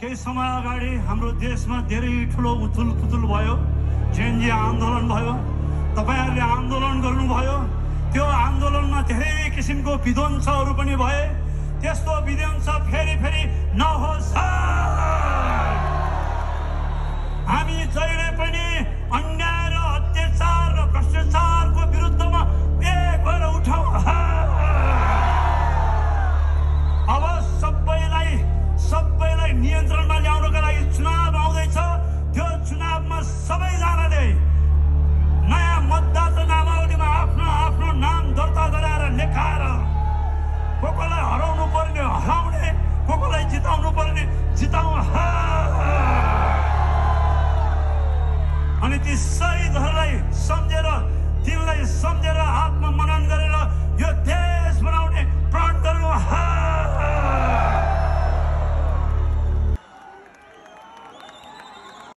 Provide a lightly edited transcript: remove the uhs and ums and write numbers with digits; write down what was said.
केही समय अगाडि हाम्रो देशमा धेरै ठुलो उथुलपुथुल भयो, जेएनजी आन्दोलन भयो, तपाईहरुले आन्दोलन गर्नुभयो। त्यो आन्दोलनमा धेरै किसिमको विध्वंसहरू पनि भए। त्यस्तो विध्वंस फेरि नहोस्। हामी जहिले पनि अन्याय र अत्याचार र भ्रष्टाचारको विरुद्धमा एक भएर उठाउँ। अब सबैलाई नियन्त्रणमा ल्याउनका लागि चुनाव आउँदैछ। त्यो चुनावमा सबैजनाले नयाँ मतदाता नामावलीमा आफ्नो नाम दर्ता गराएर लेखाएर कोलाई हराउनु पर्ने हराउने, कोलाई जिताउनु पर्ने जिता